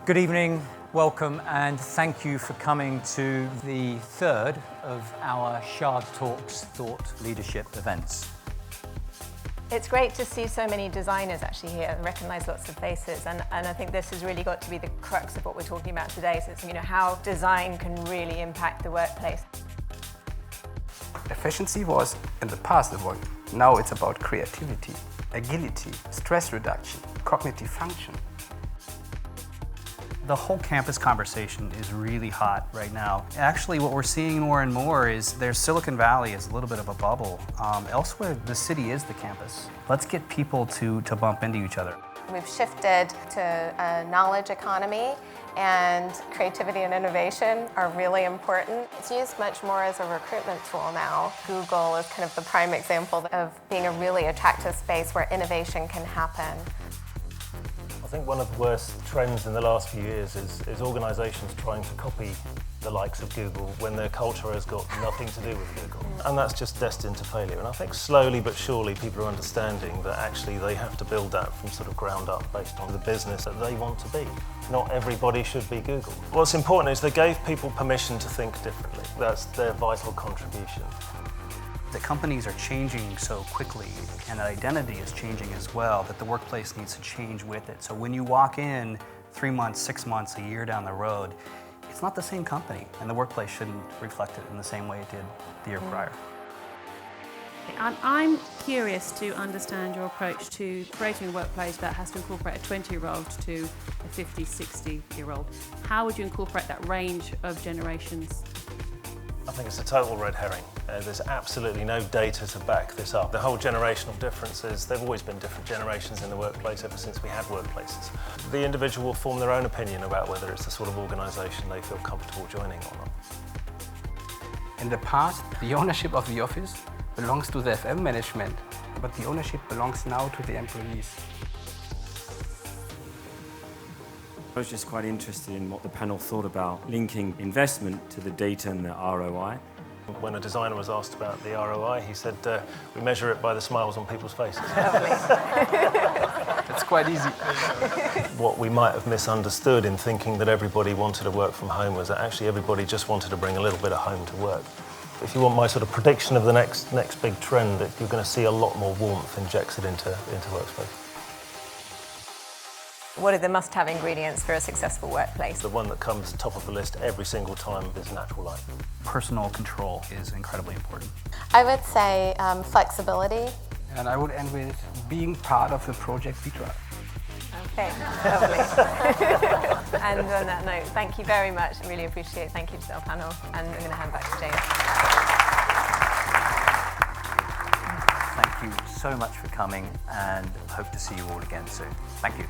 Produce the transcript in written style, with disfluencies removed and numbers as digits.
Good evening, welcome, and thank you for coming to the third of our ShardTalks Thought Leadership events. It's great to see so many designers actually here, recognise lots of faces, and I think this has really got to be the crux of what we're talking about today. So it's, how design can really impact the workplace. Efficiency was in the past the one. Now it's about creativity, agility, stress reduction, cognitive function. The whole campus conversation is really hot right now. Actually, what we're seeing more and more is there's Silicon Valley is a little bit of a bubble. Elsewhere, the city is the campus. Let's get people to bump into each other. We've shifted to a knowledge economy, and creativity and innovation are really important. It's used much more as a recruitment tool now. Google is kind of the prime example of being a really attractive space where innovation can happen. I think one of the worst trends in the last few years is organisations trying to copy the likes of Google when their culture has got nothing to do with Google. And that's just destined to failure. And I think slowly but surely people are understanding that actually they have to build that from sort of ground up based on the business that they want to be. Not everybody should be Google. What's important is they gave people permission to think differently. That's their vital contribution. The companies are changing so quickly, and that identity is changing as well, that the workplace needs to change with it. So when you walk in 3 months, 6 months, a year down the road, it's not the same company, and the workplace shouldn't reflect it in the same way it did the year prior. I'm curious to understand your approach to creating a workplace that has to incorporate a 20-year-old to a 50, 60-year-old. How would you incorporate that range of generations? I think it's a total red herring. There's absolutely no data to back this up. The whole generational differences, there have always been different generations in the workplace ever since we had workplaces. The individual will form their own opinion about whether it's the sort of organisation they feel comfortable joining or not. In the past, the ownership of the office belongs to the FM management, but the ownership belongs now to the employees. I was just quite interested in what the panel thought about linking investment to the data and the ROI. When a designer was asked about the ROI, he said, we measure it by the smiles on people's faces. It's quite easy. What we might have misunderstood in thinking that everybody wanted to work from home was that actually everybody just wanted to bring a little bit of home to work. If you want my sort of prediction of the next big trend, that you're going to see a lot more warmth injected into workspace. What are the must-have ingredients for a successful workplace? The one that comes top of the list every single time is natural light. Personal control is incredibly important. I would say flexibility. And I would end with being part of the project we drive. Okay, lovely. And on that note, thank you very much. I really appreciate it. Thank you to our panel. And I'm going to hand back to James. Thank you so much for coming, and hope to see you all again soon. Thank you.